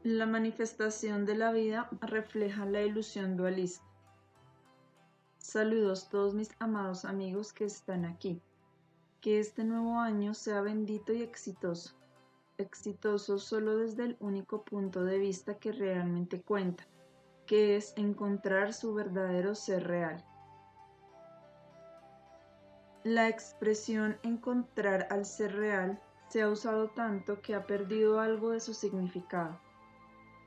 La manifestación de la vida refleja la ilusión dualista. Saludos todos mis amados amigos que están aquí. Que este nuevo año sea bendito y exitoso. Exitoso solo desde el único punto de vista que realmente cuenta, que es encontrar su verdadero ser real. La expresión encontrar al ser real se ha usado tanto que ha perdido algo de su significado.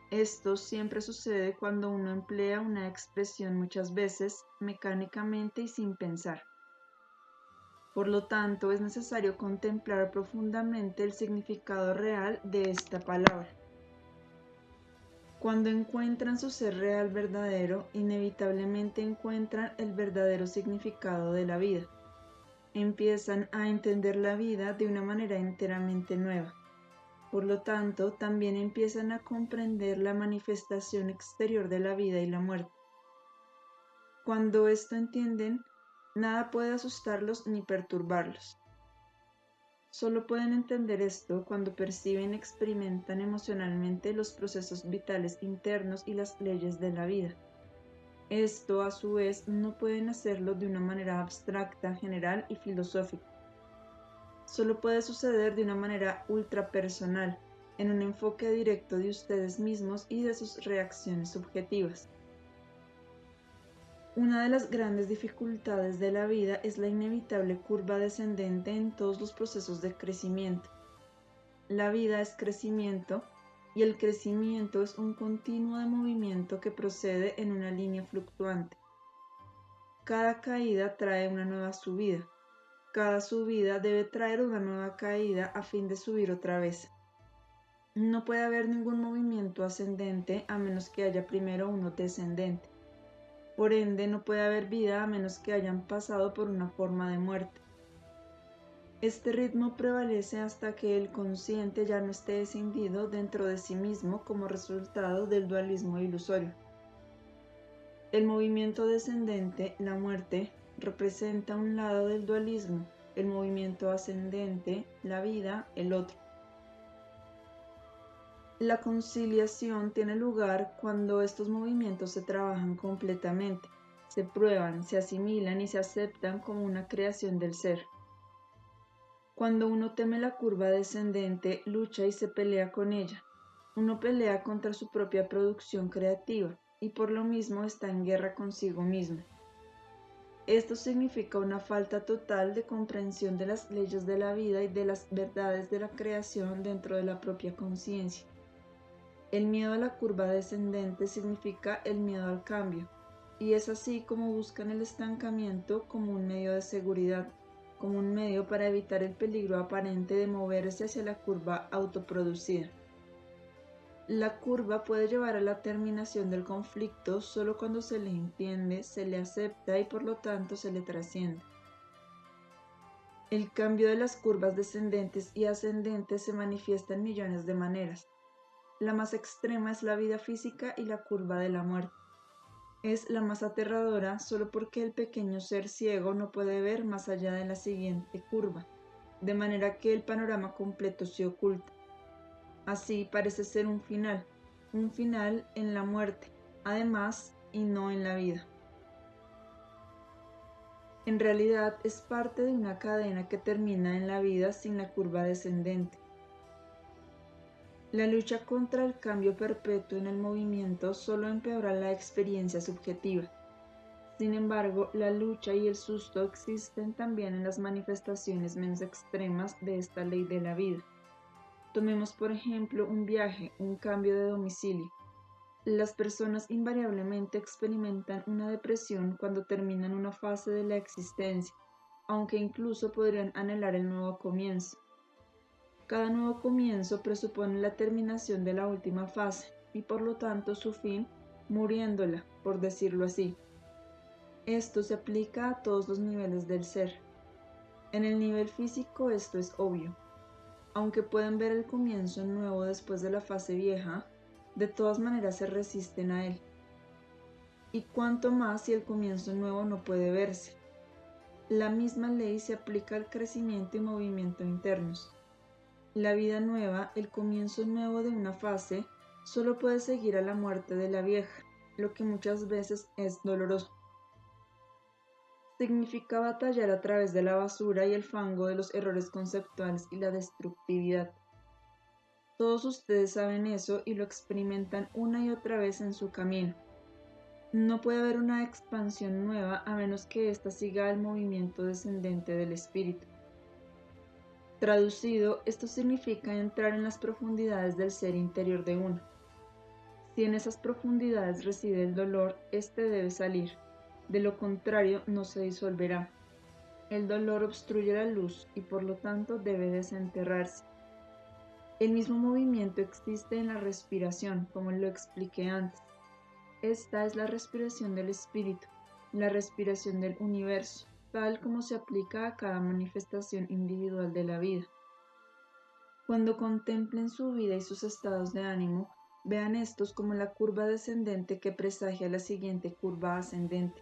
Esto siempre sucede cuando uno emplea una expresión muchas veces mecánicamente y sin pensar. Por lo tanto, es necesario contemplar profundamente el significado real de esta palabra. Cuando encuentran su ser real verdadero, inevitablemente encuentran el verdadero significado de la vida. Empiezan a entender la vida de una manera enteramente nueva. Por lo tanto, también empiezan a comprender la manifestación exterior de la vida y la muerte. Cuando esto entienden, nada puede asustarlos ni perturbarlos. Solo pueden entender esto cuando perciben y experimentan emocionalmente los procesos vitales internos y las leyes de la vida. Esto, a su vez, no pueden hacerlo de una manera abstracta, general y filosófica. Solo puede suceder de una manera ultrapersonal, en un enfoque directo de ustedes mismos y de sus reacciones subjetivas. Una de las grandes dificultades de la vida es la inevitable curva descendente en todos los procesos de crecimiento. La vida es crecimiento y el crecimiento es un continuo de movimiento que procede en una línea fluctuante. Cada caída trae una nueva subida. Cada subida debe traer una nueva caída a fin de subir otra vez. No puede haber ningún movimiento ascendente a menos que haya primero uno descendente. Por ende, no puede haber vida a menos que hayan pasado por una forma de muerte. Este ritmo prevalece hasta que el consciente ya no esté escindido dentro de sí mismo como resultado del dualismo ilusorio. El movimiento descendente, la muerte, representa un lado del dualismo, el movimiento ascendente, la vida, el otro. La conciliación tiene lugar cuando estos movimientos se trabajan completamente, se prueban, se asimilan y se aceptan como una creación del ser. Cuando uno teme la curva descendente, lucha y se pelea con ella. Uno pelea contra su propia producción creativa y por lo mismo está en guerra consigo mismo. Esto significa una falta total de comprensión de las leyes de la vida y de las verdades de la creación dentro de la propia conciencia. El miedo a la curva descendente significa el miedo al cambio, y es así como buscan el estancamiento como un medio de seguridad, como un medio para evitar el peligro aparente de moverse hacia la curva autoproducida. La curva puede llevar a la terminación del conflicto solo cuando se le entiende, se le acepta y por lo tanto se le trasciende. El cambio de las curvas descendentes y ascendentes se manifiesta en millones de maneras. La más extrema es la vida física y la curva de la muerte. Es la más aterradora solo porque el pequeño ser ciego no puede ver más allá de la siguiente curva, de manera que el panorama completo se oculta. Así parece ser un final en la muerte, además, y no en la vida. En realidad es parte de una cadena que termina en la vida sin la curva descendente. La lucha contra el cambio perpetuo en el movimiento solo empeora la experiencia subjetiva. Sin embargo, la lucha y el susto existen también en las manifestaciones menos extremas de esta ley de la vida. Tomemos por ejemplo un viaje, un cambio de domicilio. Las personas invariablemente experimentan una depresión cuando terminan una fase de la existencia, aunque incluso podrían anhelar el nuevo comienzo. Cada nuevo comienzo presupone la terminación de la última fase y por lo tanto su fin, muriéndola, por decirlo así. Esto se aplica a todos los niveles del ser. En el nivel físico esto es obvio. Aunque pueden ver el comienzo nuevo después de la fase vieja, de todas maneras se resisten a él. Y cuanto más si el comienzo nuevo no puede verse. La misma ley se aplica al crecimiento y movimiento internos. La vida nueva, el comienzo nuevo de una fase, solo puede seguir a la muerte de la vieja, lo que muchas veces es doloroso. Significa batallar a través de la basura y el fango de los errores conceptuales y la destructividad. Todos ustedes saben eso y lo experimentan una y otra vez en su camino. No puede haber una expansión nueva a menos que ésta siga el movimiento descendente del espíritu. Traducido, esto significa entrar en las profundidades del ser interior de uno. Si en esas profundidades reside el dolor, éste debe salir. De lo contrario, no se disolverá. El dolor obstruye la luz y por lo tanto debe desenterrarse. El mismo movimiento existe en la respiración, como lo expliqué antes. Esta es la respiración del espíritu, la respiración del universo, tal como se aplica a cada manifestación individual de la vida. Cuando contemplen su vida y sus estados de ánimo, vean estos como la curva descendente que presagia la siguiente curva ascendente.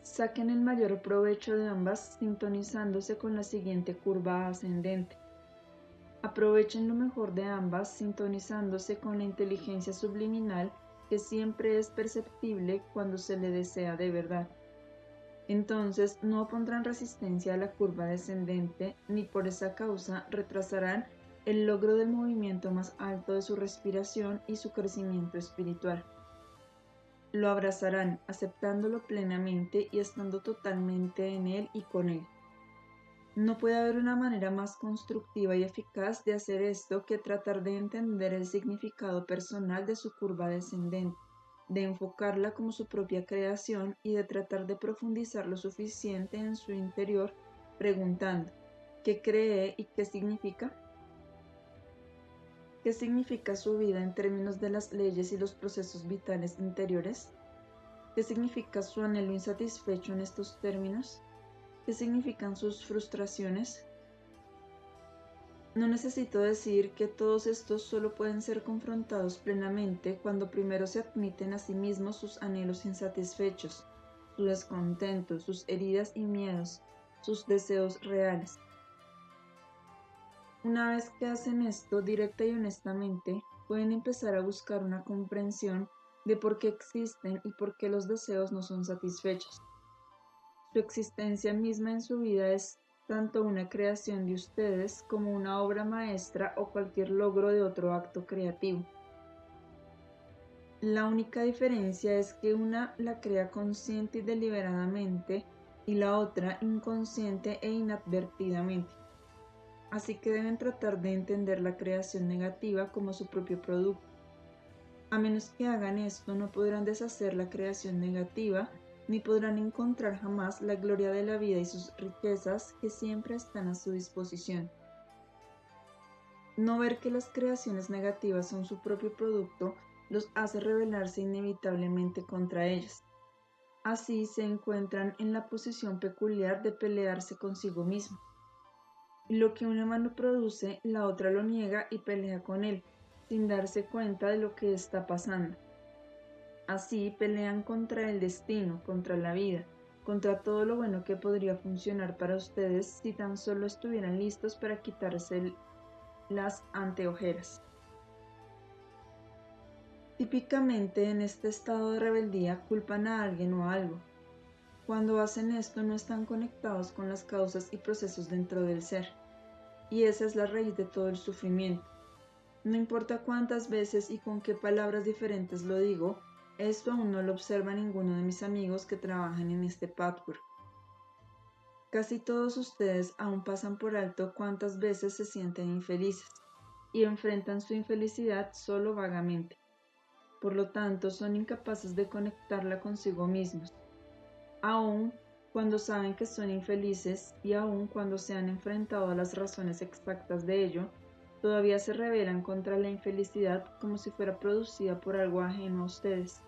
Saquen el mayor provecho de ambas sintonizándose con la siguiente curva ascendente. Aprovechen lo mejor de ambas sintonizándose con la inteligencia subliminal que siempre es perceptible cuando se le desea de verdad. Entonces no opondrán resistencia a la curva descendente ni por esa causa retrasarán el logro del movimiento más alto de su respiración y su crecimiento espiritual. Lo abrazarán aceptándolo plenamente y estando totalmente en él y con él. No puede haber una manera más constructiva y eficaz de hacer esto que tratar de entender el significado personal de su curva descendente, de enfocarla como su propia creación y de tratar de profundizar lo suficiente en su interior, preguntando, ¿qué cree y qué significa? ¿Qué significa su vida en términos de las leyes y los procesos vitales interiores? ¿Qué significa su anhelo insatisfecho en estos términos? ¿Qué significan sus frustraciones? No necesito decir que todos estos solo pueden ser confrontados plenamente cuando primero se admiten a sí mismos sus anhelos insatisfechos, su descontento, sus heridas y miedos, sus deseos reales. Una vez que hacen esto directa y honestamente, pueden empezar a buscar una comprensión de por qué existen y por qué los deseos no son satisfechos. Su existencia misma en su vida es tanto una creación de ustedes como una obra maestra o cualquier logro de otro acto creativo. La única diferencia es que una la crea consciente y deliberadamente y la otra inconsciente e inadvertidamente. Así que deben tratar de entender la creación negativa como su propio producto. A menos que hagan esto, no podrán deshacer la creación negativa ni podrán encontrar jamás la gloria de la vida y sus riquezas que siempre están a su disposición. No ver que las creaciones negativas son su propio producto los hace rebelarse inevitablemente contra ellas. Así se encuentran en la posición peculiar de pelearse consigo mismo. Lo que una mano produce, la otra lo niega y pelea con él, sin darse cuenta de lo que está pasando. Así pelean contra el destino, contra la vida, contra todo lo bueno que podría funcionar para ustedes si tan solo estuvieran listos para quitarse las anteojeras. Típicamente en este estado de rebeldía culpan a alguien o a algo. Cuando hacen esto no están conectados con las causas y procesos dentro del ser. Y esa es la raíz de todo el sufrimiento. No importa cuántas veces y con qué palabras diferentes lo digo, esto aún no lo observa ninguno de mis amigos que trabajan en este patchwork. Casi todos ustedes aún pasan por alto cuántas veces se sienten infelices y enfrentan su infelicidad solo vagamente. Por lo tanto, son incapaces de conectarla consigo mismos. Aún cuando saben que son infelices y aún cuando se han enfrentado a las razones exactas de ello, todavía se rebelan contra la infelicidad como si fuera producida por algo ajeno a ustedes.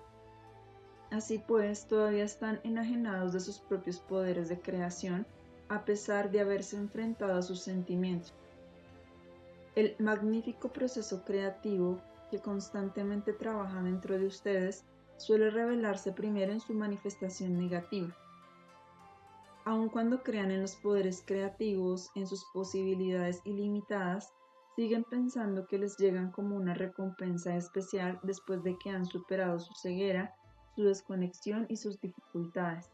Así pues, todavía están enajenados de sus propios poderes de creación, a pesar de haberse enfrentado a sus sentimientos. El magnífico proceso creativo que constantemente trabaja dentro de ustedes suele revelarse primero en su manifestación negativa. Aun cuando crean en los poderes creativos, en sus posibilidades ilimitadas, siguen pensando que les llegan como una recompensa especial después de que han superado su ceguera, su desconexión y sus dificultades.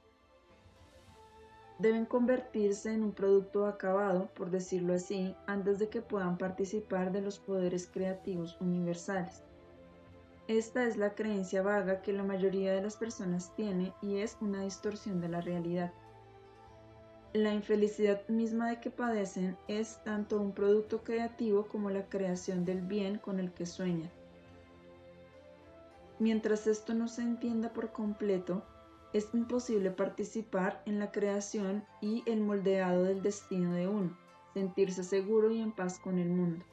Deben convertirse en un producto acabado, por decirlo así, antes de que puedan participar de los poderes creativos universales. Esta es la creencia vaga que la mayoría de las personas tiene y es una distorsión de la realidad. La infelicidad misma de que padecen es tanto un producto creativo como la creación del bien con el que sueñan. Mientras esto no se entienda por completo, es imposible participar en la creación y el moldeado del destino de uno, sentirse seguro y en paz con el mundo.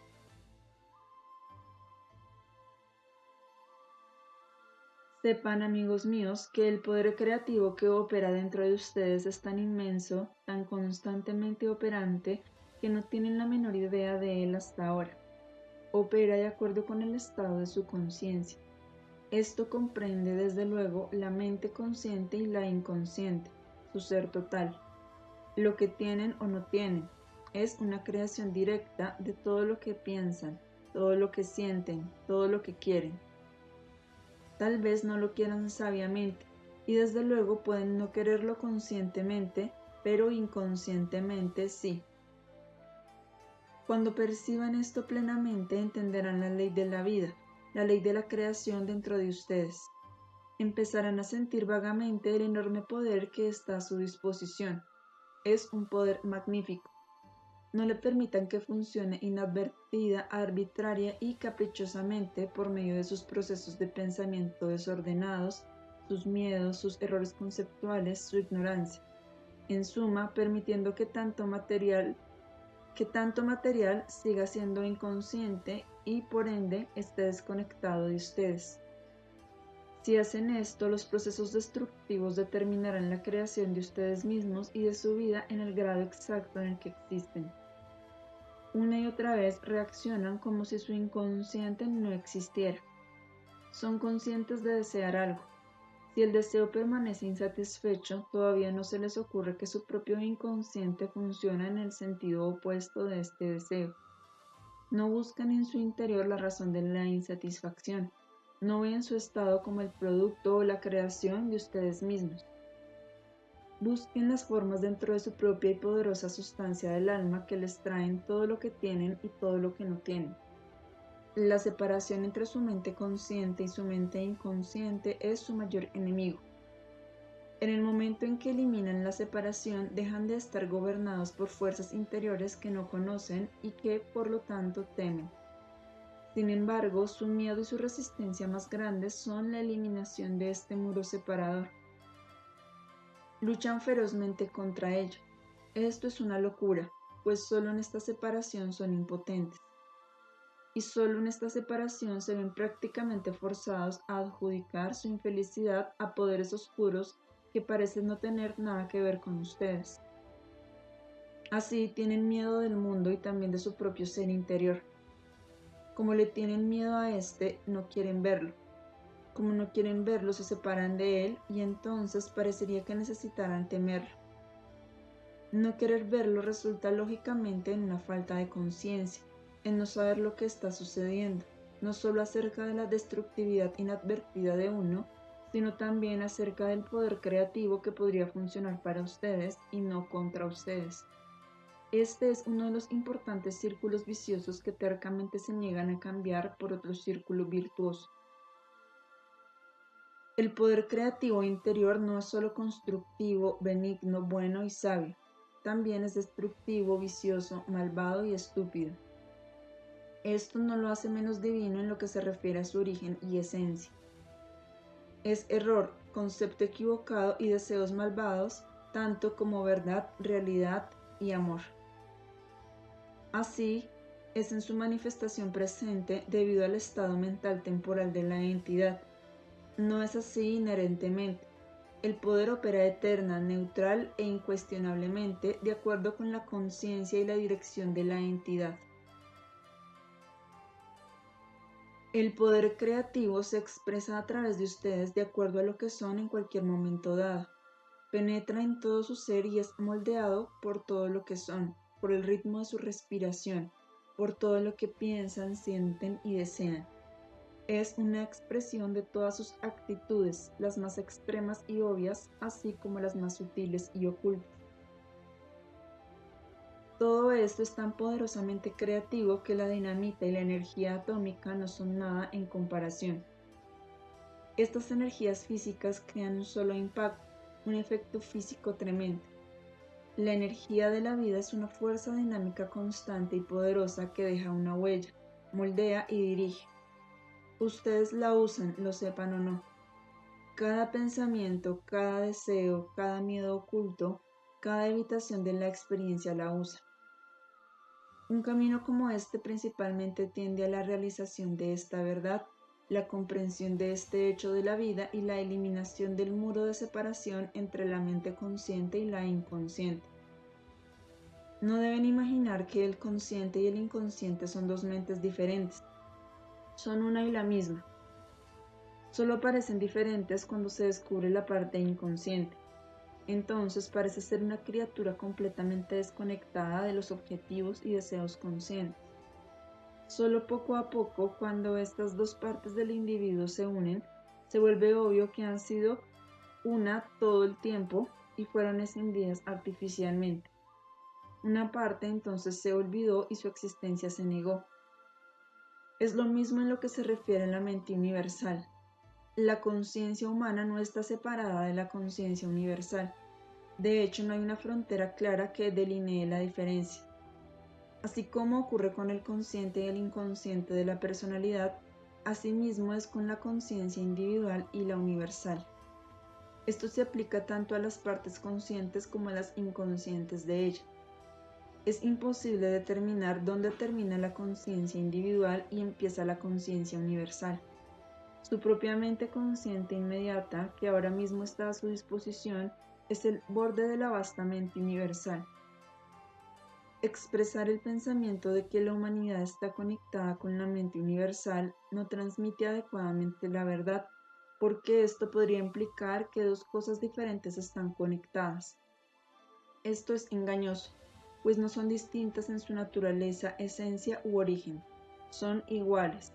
Sepan, amigos míos, que el poder creativo que opera dentro de ustedes es tan inmenso, tan constantemente operante, que no tienen la menor idea de él hasta ahora. Opera de acuerdo con el estado de su conciencia. Esto comprende desde luego la mente consciente y la inconsciente, su ser total. Lo que tienen o no tienen es una creación directa de todo lo que piensan, todo lo que sienten, todo lo que quieren. Tal vez no lo quieran sabiamente y desde luego pueden no quererlo conscientemente, pero inconscientemente sí. Cuando perciban esto plenamente entenderán la ley de la vida, la ley de la creación dentro de ustedes. Empezarán a sentir vagamente el enorme poder que está a su disposición. Es un poder magnífico. No le permitan que funcione inadvertida, arbitraria y caprichosamente por medio de sus procesos de pensamiento desordenados, sus miedos, sus errores conceptuales, su ignorancia. En suma, permitiendo que tanto material siga siendo inconsciente y por ende esté desconectado de ustedes. Si hacen esto, los procesos destructivos determinarán la creación de ustedes mismos y de su vida en el grado exacto en el que existen. Una y otra vez reaccionan como si su inconsciente no existiera. Son conscientes de desear algo. Si el deseo permanece insatisfecho, todavía no se les ocurre que su propio inconsciente funciona en el sentido opuesto de este deseo. No buscan en su interior la razón de la insatisfacción. No ven su estado como el producto o la creación de ustedes mismos. Busquen las formas dentro de su propia y poderosa sustancia del alma que les traen todo lo que tienen y todo lo que no tienen. La separación entre su mente consciente y su mente inconsciente es su mayor enemigo. En el momento en que eliminan la separación, dejan de estar gobernados por fuerzas interiores que no conocen y que, por lo tanto, temen. Sin embargo, su miedo y su resistencia más grandes son la eliminación de este muro separador. Luchan ferozmente contra ello. Esto es una locura, pues solo en esta separación son impotentes. Y solo en esta separación se ven prácticamente forzados a adjudicar su infelicidad a poderes oscuros que parecen no tener nada que ver con ustedes. Así tienen miedo del mundo y también de su propio ser interior. Como le tienen miedo a este, no quieren verlo. Como no quieren verlo, se separan de él y entonces parecería que necesitaran temerlo. No querer verlo resulta lógicamente en una falta de conciencia, en no saber lo que está sucediendo, no solo acerca de la destructividad inadvertida de uno, sino también acerca del poder creativo que podría funcionar para ustedes y no contra ustedes. Este es uno de los importantes círculos viciosos que tercamente se niegan a cambiar por otro círculo virtuoso. El poder creativo interior no es solo constructivo, benigno, bueno y sabio, también es destructivo, vicioso, malvado y estúpido. Esto no lo hace menos divino en lo que se refiere a su origen y esencia. Es error, concepto equivocado y deseos malvados, tanto como verdad, realidad y amor. Así, es en su manifestación presente debido al estado mental temporal de la entidad. No es así inherentemente. El poder opera eterna, neutral e incuestionablemente de acuerdo con la conciencia y la dirección de la entidad. El poder creativo se expresa a través de ustedes de acuerdo a lo que son en cualquier momento dado. Penetra en todo su ser y es moldeado por todo lo que son, por el ritmo de su respiración, por todo lo que piensan, sienten y desean. Es una expresión de todas sus actitudes, las más extremas y obvias, así como las más sutiles y ocultas. Todo esto es tan poderosamente creativo que la dinamita y la energía atómica no son nada en comparación. Estas energías físicas crean un solo impacto, un efecto físico tremendo. La energía de la vida es una fuerza dinámica constante y poderosa que deja una huella, moldea y dirige. Ustedes la usan, lo sepan o no. Cada pensamiento, cada deseo, cada miedo oculto, cada evitación de la experiencia la usa. Un camino como este principalmente tiende a la realización de esta verdad, la comprensión de este hecho de la vida y la eliminación del muro de separación entre la mente consciente y la inconsciente. No deben imaginar que el consciente y el inconsciente son dos mentes diferentes. Son una y la misma. Solo parecen diferentes cuando se descubre la parte inconsciente. Entonces parece ser una criatura completamente desconectada de los objetivos y deseos conscientes. Solo poco a poco, cuando estas dos partes del individuo se unen, se vuelve obvio que han sido una todo el tiempo y fueron escindidas artificialmente. Una parte entonces se olvidó y su existencia se negó. Es lo mismo en lo que se refiere a la mente universal. La conciencia humana no está separada de la conciencia universal. De hecho, no hay una frontera clara que delinee la diferencia. Así como ocurre con el consciente y el inconsciente de la personalidad, asimismo es con la conciencia individual y la universal. Esto se aplica tanto a las partes conscientes como a las inconscientes de ella. Es imposible determinar dónde termina la conciencia individual y empieza la conciencia universal. Su propia mente consciente inmediata, que ahora mismo está a su disposición, es el borde de la vasta mente universal. Expresar el pensamiento de que la humanidad está conectada con la mente universal no transmite adecuadamente la verdad, porque esto podría implicar que dos cosas diferentes están conectadas. Esto es engañoso, pues no son distintas en su naturaleza, esencia u origen, son iguales.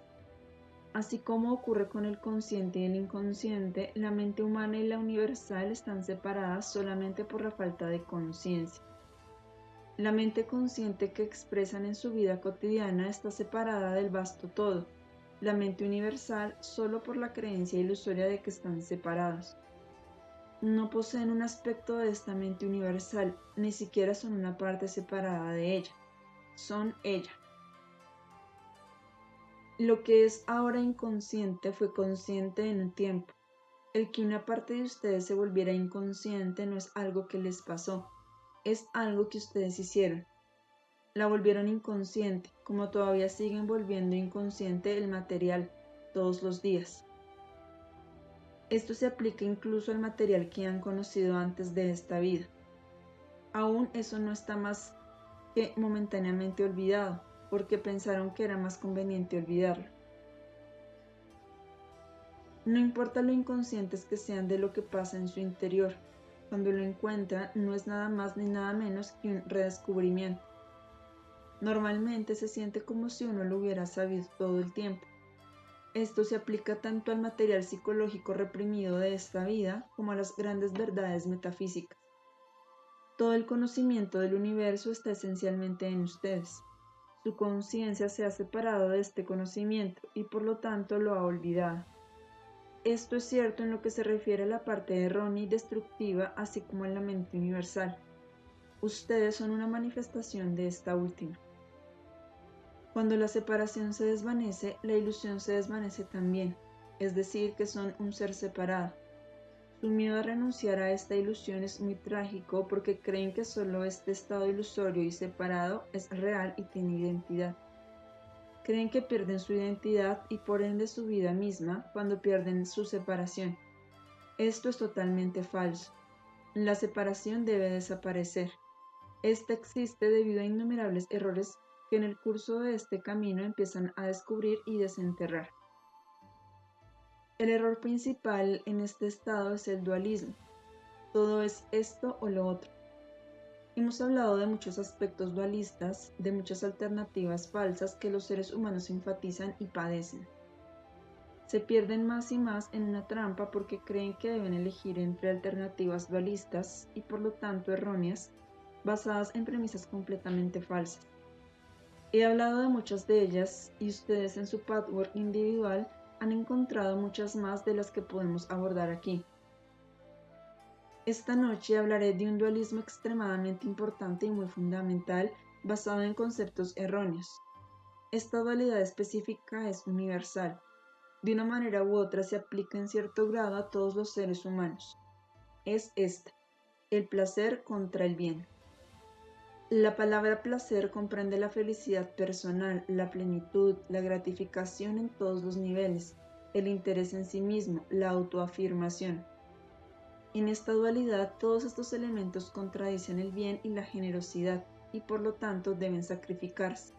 Así como ocurre con el consciente y el inconsciente, la mente humana y la universal están separadas solamente por la falta de conciencia. La mente consciente que expresan en su vida cotidiana está separada del vasto todo, la mente universal solo por la creencia ilusoria de que están separados. No poseen un aspecto de esta mente universal, ni siquiera son una parte separada de ella, son ella. Lo que es ahora inconsciente fue consciente en un tiempo. El que una parte de ustedes se volviera inconsciente no es algo que les pasó, es algo que ustedes hicieron. La volvieron inconsciente, como todavía siguen volviendo inconsciente el material todos los días. Esto se aplica incluso al material que han conocido antes de esta vida. Aún eso no está más que momentáneamente olvidado, porque pensaron que era más conveniente olvidarlo. No importa lo inconscientes que sean de lo que pasa en su interior, cuando lo encuentran no es nada más ni nada menos que un redescubrimiento. Normalmente se siente como si uno lo hubiera sabido todo el tiempo. Esto se aplica tanto al material psicológico reprimido de esta vida como a las grandes verdades metafísicas. Todo el conocimiento del universo está esencialmente en ustedes. Su conciencia se ha separado de este conocimiento y por lo tanto lo ha olvidado. Esto es cierto en lo que se refiere a la parte errónea y destructiva, así como en la mente universal. Ustedes son una manifestación de esta última. Cuando la separación se desvanece, la ilusión se desvanece también, es decir, que son un ser separado. Su miedo a renunciar a esta ilusión es muy trágico porque creen que solo este estado ilusorio y separado es real y tiene identidad. Creen que pierden su identidad y por ende su vida misma cuando pierden su separación. Esto es totalmente falso. La separación debe desaparecer. Esta existe debido a innumerables errores que en el curso de este camino empiezan a descubrir y desenterrar. El error principal en este estado es el dualismo. Todo es esto o lo otro. Hemos hablado de muchos aspectos dualistas, de muchas alternativas falsas que los seres humanos enfatizan y padecen. Se pierden más y más en una trampa porque creen que deben elegir entre alternativas dualistas y por lo tanto erróneas, basadas en premisas completamente falsas. He hablado de muchas de ellas y ustedes en su patchwork individual han encontrado muchas más de las que podemos abordar aquí. Esta noche hablaré de un dualismo extremadamente importante y muy fundamental basado en conceptos erróneos. Esta dualidad específica es universal. De una manera u otra se aplica en cierto grado a todos los seres humanos. Es esta, el placer contra el bien. La palabra placer comprende la felicidad personal, la plenitud, la gratificación en todos los niveles, el interés en sí mismo, la autoafirmación. En esta dualidad, todos estos elementos contradicen el bien y la generosidad, y por lo tanto deben sacrificarse.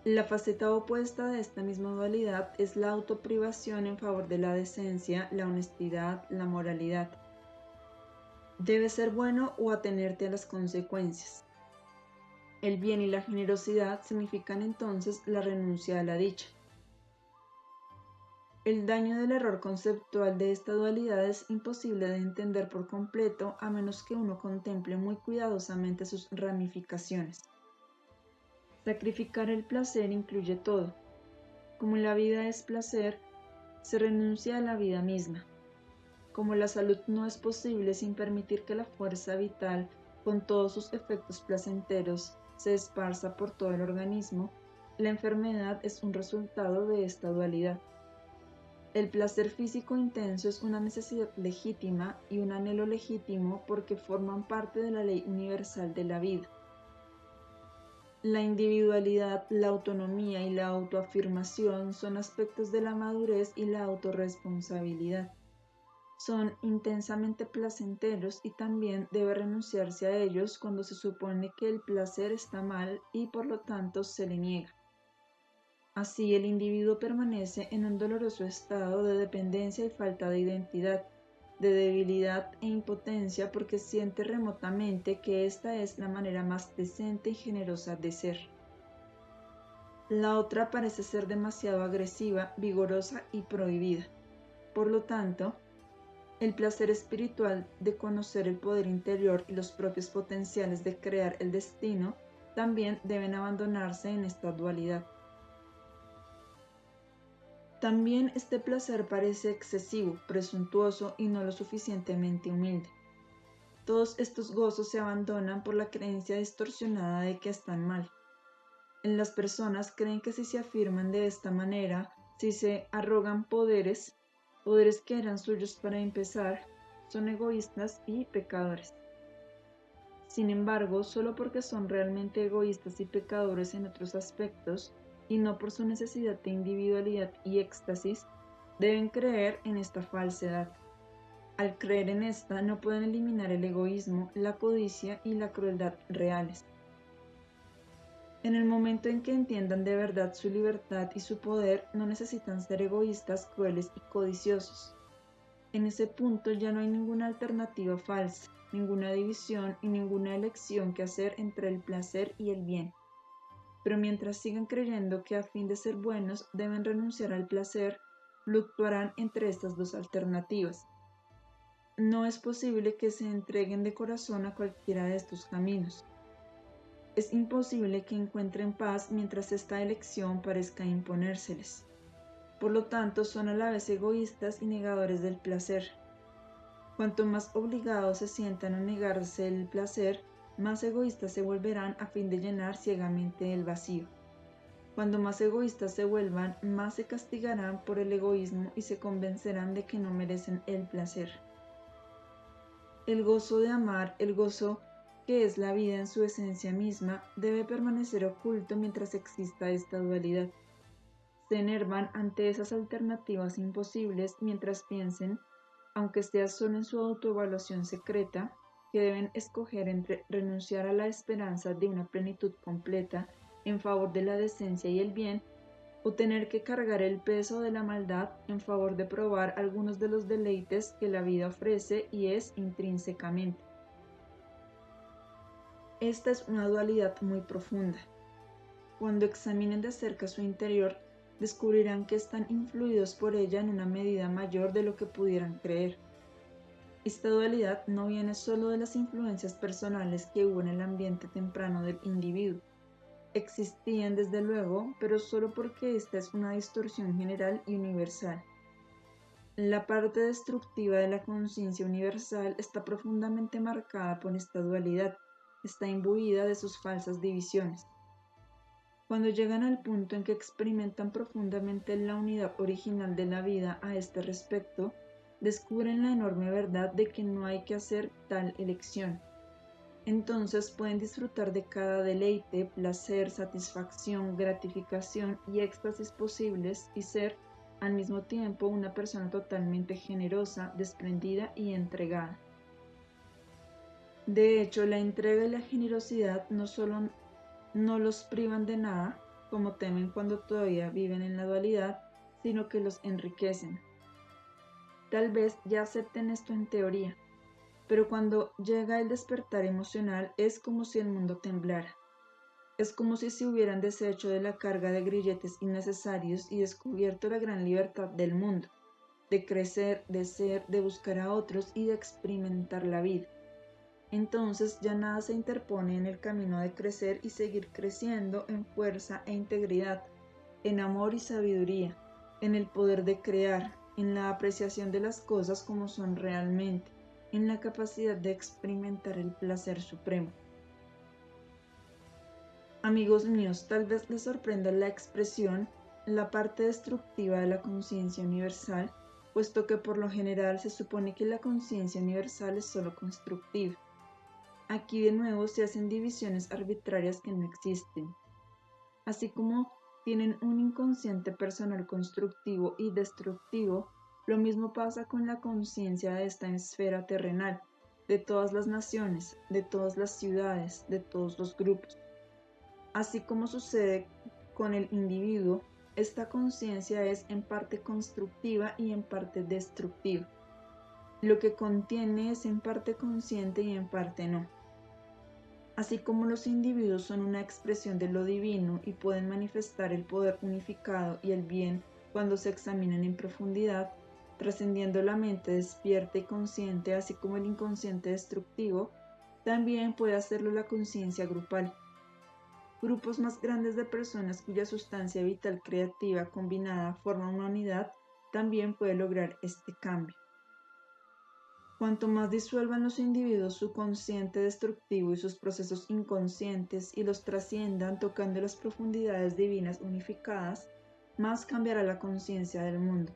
La faceta opuesta de esta misma dualidad es la autoprivación en favor de la decencia, la honestidad, la moralidad. Debes ser bueno o atenerte a las consecuencias. El bien y la generosidad significan entonces la renuncia a la dicha. El daño del error conceptual de esta dualidad es imposible de entender por completo a menos que uno contemple muy cuidadosamente sus ramificaciones. Sacrificar el placer incluye todo. Como la vida es placer, se renuncia a la vida misma. Como la salud no es posible sin permitir que la fuerza vital, con todos sus efectos placenteros, se esparza por todo el organismo, la enfermedad es un resultado de esta dualidad. El placer físico intenso es una necesidad legítima y un anhelo legítimo porque forman parte de la ley universal de la vida. La individualidad, la autonomía y la autoafirmación son aspectos de la madurez y la autorresponsabilidad. Son intensamente placenteros y también debe renunciarse a ellos cuando se supone que el placer está mal y por lo tanto se le niega. Así el individuo permanece en un doloroso estado de dependencia y falta de identidad, de debilidad e impotencia porque siente remotamente que esta es la manera más decente y generosa de ser. La otra parece ser demasiado agresiva, vigorosa y prohibida. Por lo tanto, el placer espiritual de conocer el poder interior y los propios potenciales de crear el destino también deben abandonarse en esta dualidad. También este placer parece excesivo, presuntuoso y no lo suficientemente humilde. Todos estos gozos se abandonan por la creencia distorsionada de que están mal. Las personas creen que si se afirman de esta manera, si se arrogan poderes que eran suyos para empezar, son egoístas y pecadores. Sin embargo, solo porque son realmente egoístas y pecadores en otros aspectos, y no por su necesidad de individualidad y éxtasis, deben creer en esta falsedad. Al creer en esta, no pueden eliminar el egoísmo, la codicia y la crueldad reales. En el momento en que entiendan de verdad su libertad y su poder, no necesitan ser egoístas, crueles y codiciosos. En ese punto ya no hay ninguna alternativa falsa, ninguna división y ninguna elección que hacer entre el placer y el bien. Pero mientras sigan creyendo que a fin de ser buenos deben renunciar al placer, fluctuarán entre estas dos alternativas. No es posible que se entreguen de corazón a cualquiera de estos caminos. Es imposible que encuentren paz mientras esta elección parezca imponérseles. Por lo tanto, son a la vez egoístas y negadores del placer. Cuanto más obligados se sientan a negarse el placer, más egoístas se volverán a fin de llenar ciegamente el vacío. Cuando más egoístas se vuelvan, más se castigarán por el egoísmo y se convencerán de que no merecen el placer. El gozo de amar, el gozo que es la vida en su esencia misma, debe permanecer oculto mientras exista esta dualidad. Se enervan ante esas alternativas imposibles mientras piensen, aunque sea solo en su autoevaluación secreta, que deben escoger entre renunciar a la esperanza de una plenitud completa en favor de la decencia y el bien, o tener que cargar el peso de la maldad en favor de probar algunos de los deleites que la vida ofrece y es intrínsecamente. Esta es una dualidad muy profunda. Cuando examinen de cerca su interior, descubrirán que están influidos por ella en una medida mayor de lo que pudieran creer. Esta dualidad no viene solo de las influencias personales que hubo en el ambiente temprano del individuo. Existían desde luego, pero solo porque esta es una distorsión general y universal. La parte destructiva de la conciencia universal está profundamente marcada por esta dualidad, está imbuida de sus falsas divisiones. Cuando llegan al punto en que experimentan profundamente la unidad original de la vida a este respecto, descubren la enorme verdad de que no hay que hacer tal elección. Entonces pueden disfrutar de cada deleite, placer, satisfacción, gratificación y éxtasis posibles y ser, al mismo tiempo, una persona totalmente generosa, desprendida y entregada. De hecho, la entrega y la generosidad no solo no los privan de nada, como temen cuando todavía viven en la dualidad, sino que los enriquecen. Tal vez ya acepten esto en teoría, pero cuando llega el despertar emocional es como si el mundo temblara. Es como si se hubieran deshecho de la carga de grilletes innecesarios y descubierto la gran libertad del mundo, de crecer, de ser, de buscar a otros y de experimentar la vida. Entonces ya nada se interpone en el camino de crecer y seguir creciendo en fuerza e integridad, en amor y sabiduría, en el poder de crear, en la apreciación de las cosas como son realmente, en la capacidad de experimentar el placer supremo. Amigos míos, tal vez les sorprenda la expresión, la parte destructiva de la conciencia universal, puesto que por lo general se supone que la conciencia universal es solo constructiva. Aquí de nuevo se hacen divisiones arbitrarias que no existen. Así como tienen un inconsciente personal constructivo y destructivo, lo mismo pasa con la conciencia de esta esfera terrenal, de todas las naciones, de todas las ciudades, de todos los grupos. Así como sucede con el individuo, esta conciencia es en parte constructiva y en parte destructiva. Lo que contiene es en parte consciente y en parte no. Así como los individuos son una expresión de lo divino y pueden manifestar el poder unificado y el bien cuando se examinan en profundidad, trascendiendo la mente despierta y consciente, así como el inconsciente destructivo, también puede hacerlo la conciencia grupal. Grupos más grandes de personas cuya sustancia vital creativa combinada forma una unidad también puede lograr este cambio. Cuanto más disuelvan los individuos su consciente destructivo y sus procesos inconscientes y los trasciendan tocando las profundidades divinas unificadas, más cambiará la conciencia del mundo.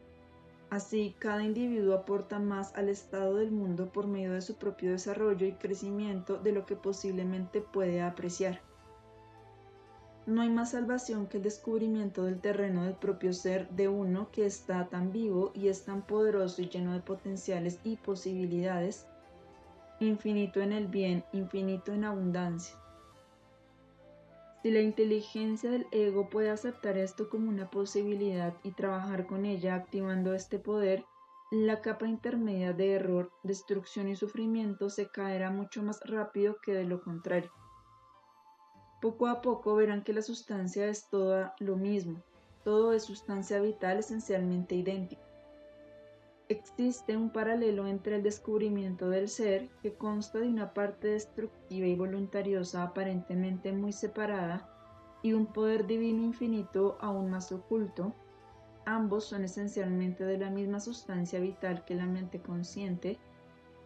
Así, cada individuo aporta más al estado del mundo por medio de su propio desarrollo y crecimiento de lo que posiblemente puede apreciar. No hay más salvación que el descubrimiento del terreno del propio ser de uno que está tan vivo y es tan poderoso y lleno de potenciales y posibilidades, infinito en el bien, infinito en abundancia. Si la inteligencia del ego puede aceptar esto como una posibilidad y trabajar con ella activando este poder, la capa intermedia de error, destrucción y sufrimiento se caerá mucho más rápido que de lo contrario. Poco a poco verán que la sustancia es toda lo mismo, todo es sustancia vital esencialmente idéntica. Existe un paralelo entre el descubrimiento del ser, que consta de una parte destructiva y voluntariosa aparentemente muy separada, y un poder divino infinito aún más oculto. Ambos son esencialmente de la misma sustancia vital que la mente consciente,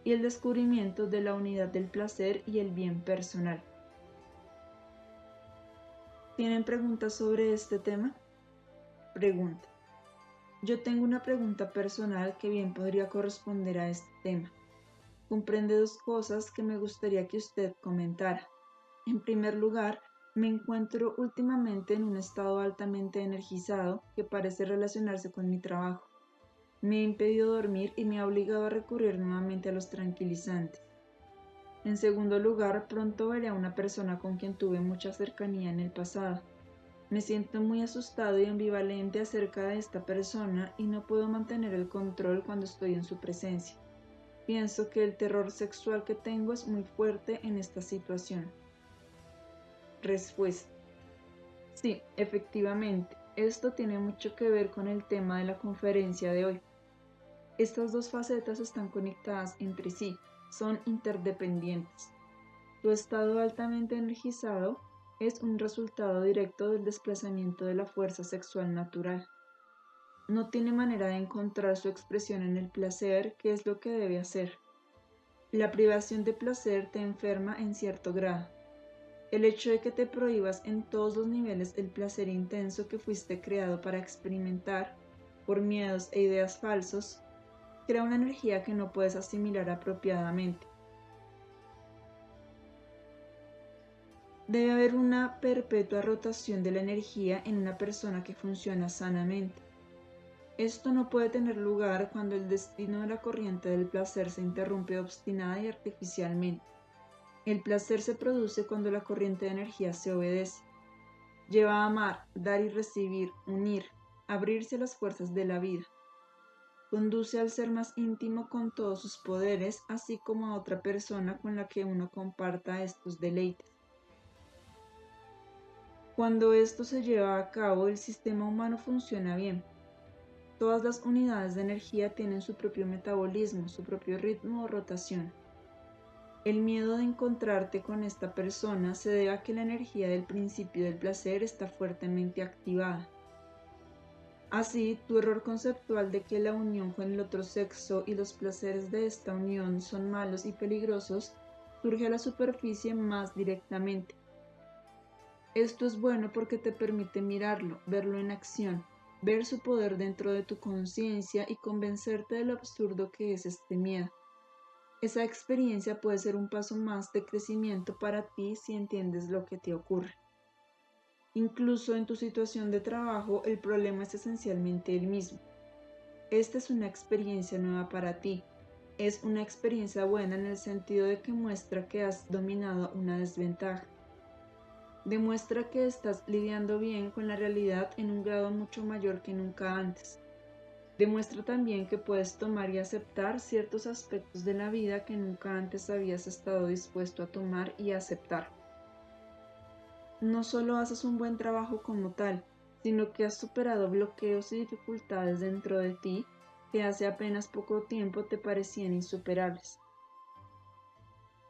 y el descubrimiento de la unidad del placer y el bien personal. ¿Tienen preguntas sobre este tema? Pregunta. Yo tengo una pregunta personal que bien podría corresponder a este tema. Comprende dos cosas que me gustaría que usted comentara. En primer lugar, me encuentro últimamente en un estado altamente energizado que parece relacionarse con mi trabajo. Me ha impedido dormir y me ha obligado a recurrir nuevamente a los tranquilizantes. En segundo lugar, pronto veré a una persona con quien tuve mucha cercanía en el pasado. Me siento muy asustado y ambivalente acerca de esta persona y no puedo mantener el control cuando estoy en su presencia. Pienso que el terror sexual que tengo es muy fuerte en esta situación. Respuesta. Sí, efectivamente, esto tiene mucho que ver con el tema de la conferencia de hoy. Estas dos facetas están conectadas entre sí, son interdependientes. Tu estado altamente energizado es un resultado directo del desplazamiento de la fuerza sexual natural. No tiene manera de encontrar su expresión en el placer, que es lo que debe hacer. La privación de placer te enferma en cierto grado. El hecho de que te prohíbas en todos los niveles el placer intenso que fuiste creado para experimentar, por miedos e ideas falsos, crea una energía que no puedes asimilar apropiadamente. Debe haber una perpetua rotación de la energía en una persona que funciona sanamente. Esto no puede tener lugar cuando el destino de la corriente del placer se interrumpe obstinada y artificialmente. El placer se produce cuando la corriente de energía se obedece. Lleva a amar, dar y recibir, unir, abrirse a las fuerzas de la vida. Conduce al ser más íntimo con todos sus poderes, así como a otra persona con la que uno comparta estos deleites. Cuando esto se lleva a cabo, el sistema humano funciona bien. Todas las unidades de energía tienen su propio metabolismo, su propio ritmo o rotación. El miedo de encontrarte con esta persona se debe a que la energía del principio del placer está fuertemente activada. Así, tu error conceptual de que la unión con el otro sexo y los placeres de esta unión son malos y peligrosos surge a la superficie más directamente. Esto es bueno porque te permite mirarlo, verlo en acción, ver su poder dentro de tu conciencia y convencerte de lo absurdo que es este miedo. Esa experiencia puede ser un paso más de crecimiento para ti si entiendes lo que te ocurre. Incluso en tu situación de trabajo, el problema es esencialmente el mismo. Esta es una experiencia nueva para ti. Es una experiencia buena en el sentido de que muestra que has dominado una desventaja. Demuestra que estás lidiando bien con la realidad en un grado mucho mayor que nunca antes. Demuestra también que puedes tomar y aceptar ciertos aspectos de la vida que nunca antes habías estado dispuesto a tomar y aceptar. No solo haces un buen trabajo como tal, sino que has superado bloqueos y dificultades dentro de ti que hace apenas poco tiempo te parecían insuperables.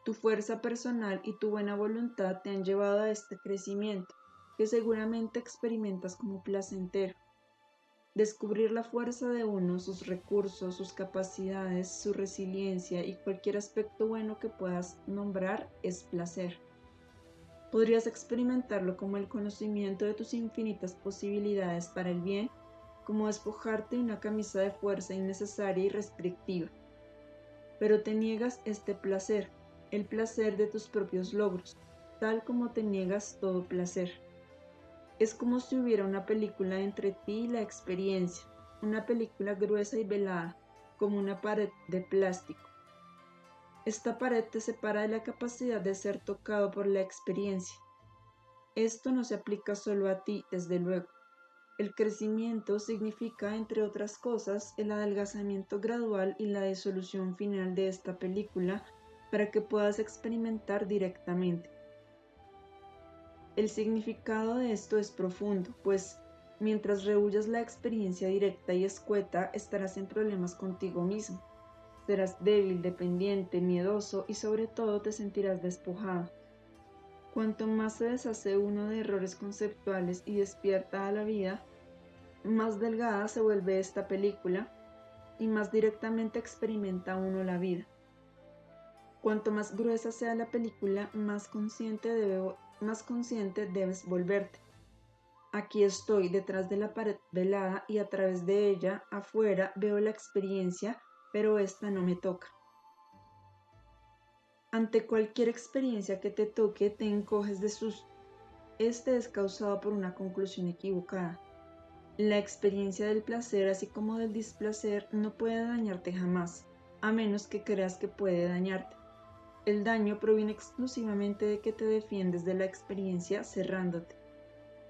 Tu fuerza personal y tu buena voluntad te han llevado a este crecimiento, que seguramente experimentas como placentero. Descubrir la fuerza de uno, sus recursos, sus capacidades, su resiliencia y cualquier aspecto bueno que puedas nombrar es placer. Podrías experimentarlo como el conocimiento de tus infinitas posibilidades para el bien, como despojarte de una camisa de fuerza innecesaria y restrictiva. Pero te niegas este placer, el placer de tus propios logros, tal como te niegas todo placer. Es como si hubiera una película entre ti y la experiencia, una película gruesa y velada, como una pared de plástico. Esta pared te separa de la capacidad de ser tocado por la experiencia. Esto no se aplica solo a ti, desde luego. El crecimiento significa, entre otras cosas, el adelgazamiento gradual y la disolución final de esta película para que puedas experimentar directamente. El significado de esto es profundo, pues mientras rehuyas la experiencia directa y escueta, estarás en problemas contigo mismo. Serás débil, dependiente, miedoso y sobre todo te sentirás despojado. Cuanto más se deshace uno de errores conceptuales y despierta a la vida, más delgada se vuelve esta película y más directamente experimenta uno la vida. Cuanto más gruesa sea la película, más consciente debes volverte. Aquí estoy detrás de la pared velada y a través de ella, afuera, veo la experiencia, pero esta no me toca. Ante cualquier experiencia que te toque, te encoges de susto. Este es causado por una conclusión equivocada. La experiencia del placer, así como del displacer, no puede dañarte jamás, a menos que creas que puede dañarte. El daño proviene exclusivamente de que te defiendes de la experiencia cerrándote.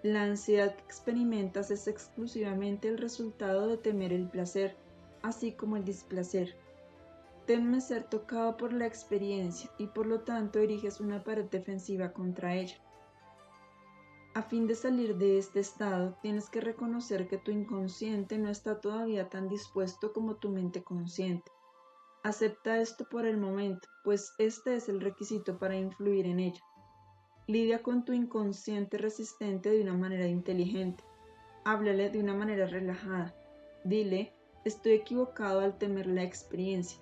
La ansiedad que experimentas es exclusivamente el resultado de temer el placer, así como el displacer. Temes ser tocado por la experiencia y por lo tanto eriges una pared defensiva contra ella. A fin de salir de este estado, tienes que reconocer que tu inconsciente no está todavía tan dispuesto como tu mente consciente. Acepta esto por el momento, pues este es el requisito para influir en ella. Lidia con tu inconsciente resistente de una manera inteligente. Háblale de una manera relajada. Dile, estoy equivocado al temer la experiencia.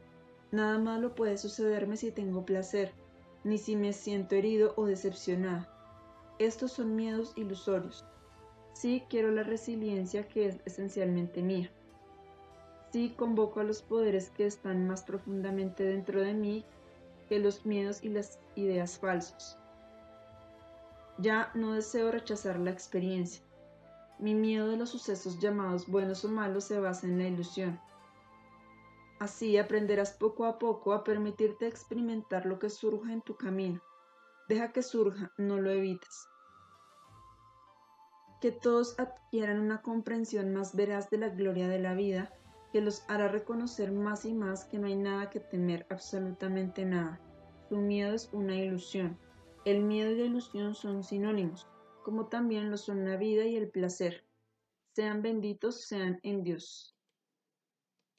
Nada malo puede sucederme si tengo placer, ni si me siento herido o decepcionado. Estos son miedos ilusorios. Sí quiero la resiliencia que es esencialmente mía. Sí convoco a los poderes que están más profundamente dentro de mí que los miedos y las ideas falsos. Ya no deseo rechazar la experiencia. Mi miedo de los sucesos llamados buenos o malos se basa en la ilusión. Así aprenderás poco a poco a permitirte experimentar lo que surja en tu camino. Deja que surja, no lo evites. Que todos adquieran una comprensión más veraz de la gloria de la vida, que los hará reconocer más y más que no hay nada que temer, absolutamente nada. Su miedo es una ilusión. El miedo y la ilusión son sinónimos, como también lo son la vida y el placer. Sean benditos, sean en Dios.